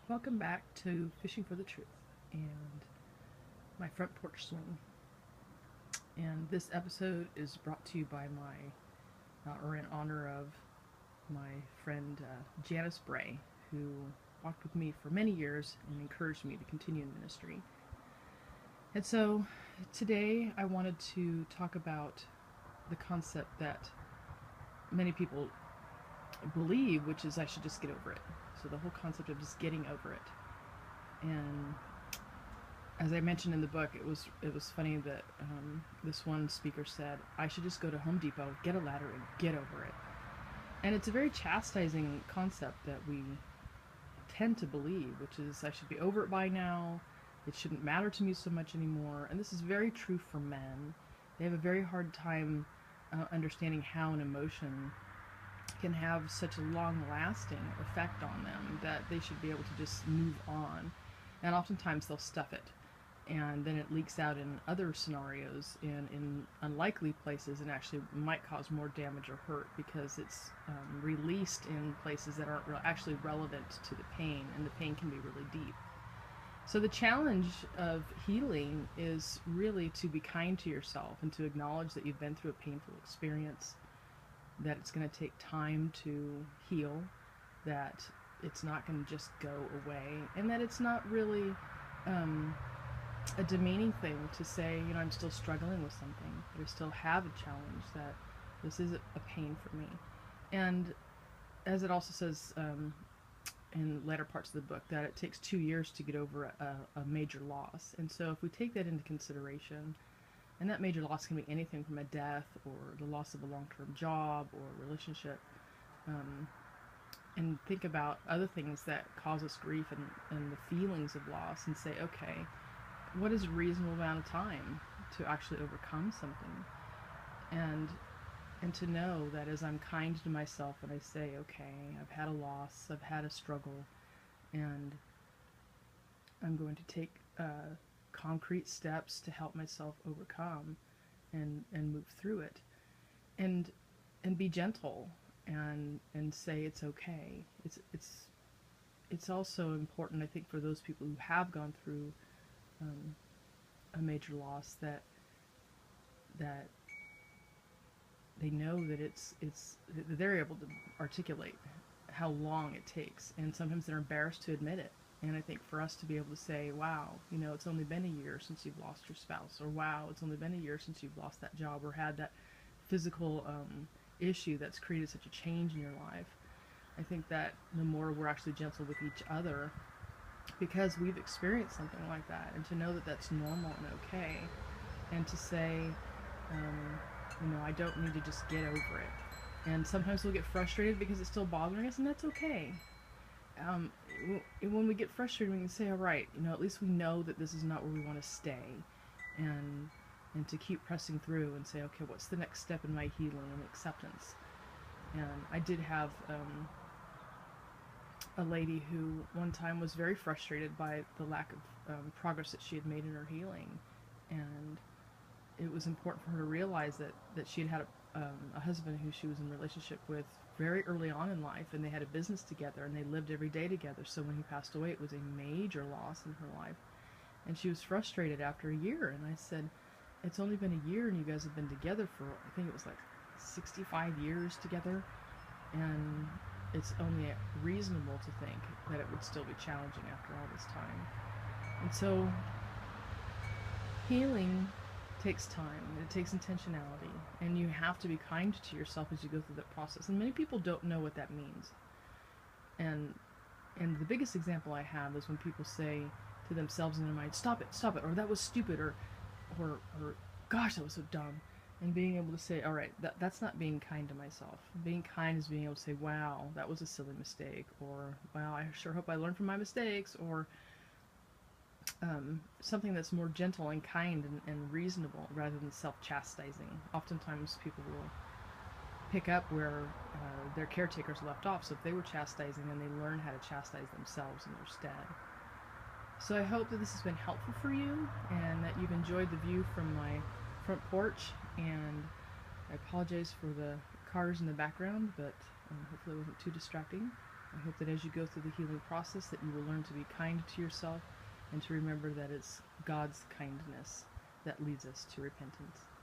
Welcome back to Fishing for the Truth and my front porch swing. And this episode is brought to you by or in honor of my friend Janice Bray, who walked with me for many years and encouraged me to continue in ministry. And so today I wanted to talk about the concept that many people believe, which is I should just get over it. So the whole concept of just getting over it. And as I mentioned in the book, it was funny that this one speaker said I should just go to Home Depot, get a ladder, and get over it. And it's a very chastising concept that we tend to believe, which is I should be over it by now. It shouldn't matter to me so much anymore. And this is very true for men. They have a very hard time understanding how an emotion can have such a long-lasting effect on them that they should be able to just move on. And oftentimes they'll stuff it, and then it leaks out in other scenarios and in unlikely places, and actually might cause more damage or hurt because it's released in places that aren't actually relevant to the pain, and the pain can be really deep. So the challenge of healing is really to be kind to yourself and to acknowledge that you've been through a painful experience, that it's going to take time to heal, that it's not going to just go away, and that it's not really a demeaning thing to say, I'm still struggling with something, that I still have a challenge, that this is a pain for me. And as it also says in later parts of the book, that it takes 2 years to get over a major loss. And so if we take that into consideration, and that major loss can be anything from a death or the loss of a long-term job or relationship, and think about other things that cause us grief and the feelings of loss, and say, okay, what is a reasonable amount of time to actually overcome something? And to know that as I'm kind to myself and I say, okay, I've had a loss, I've had a struggle, and I'm going to take concrete steps to help myself overcome and move through it, and be gentle and say it's okay. It's also important, I think, for those people who have gone through a major loss, that they know that that they're able to articulate how long it takes, and sometimes they're embarrassed to admit it. And I think for us to be able to say, wow, it's only been a year since you've lost your spouse, or wow, it's only been a year since you've lost that job or had that physical issue that's created such a change in your life. I think that the more we're actually gentle with each other, because we've experienced something like that, and to know that that's normal and okay, and to say, I don't need to just get over it. And sometimes we'll get frustrated because it's still bothering us, and that's okay. When we get frustrated, we can say, all right, at least we know that this is not where we want to stay, and to keep pressing through and say, okay, what's the next step in my healing and acceptance? And I did have a lady who one time was very frustrated by the lack of progress that she had made in her healing, and it was important for her to realize that she had a husband who she was in a relationship with very early on in life, and they had a business together, and they lived every day together. So when he passed away, it was a major loss in her life, and she was frustrated after a year. And I said, it's only been a year, and you guys have been together for, I think it was like 65 years together, and it's only reasonable to think that it would still be challenging after all this time. And so healing takes time, and it takes intentionality, and you have to be kind to yourself as you go through that process. And many people don't know what that means. And the biggest example I have is when people say to themselves in their mind, stop it, or that was stupid, or gosh, that was so dumb. And being able to say, all right, that's not being kind to myself. Being kind is being able to say, wow, that was a silly mistake, or wow, I sure hope I learned from my mistakes, or something that's more gentle and kind and reasonable rather than self-chastising. Oftentimes people will pick up where their caretakers left off, so if they were chastising, then they learn how to chastise themselves in their stead. So I hope that this has been helpful for you, and that you've enjoyed the view from my front porch, and I apologize for the cars in the background, but hopefully it wasn't too distracting. I hope that as you go through the healing process that you will learn to be kind to yourself and to remember that it's God's kindness that leads us to repentance.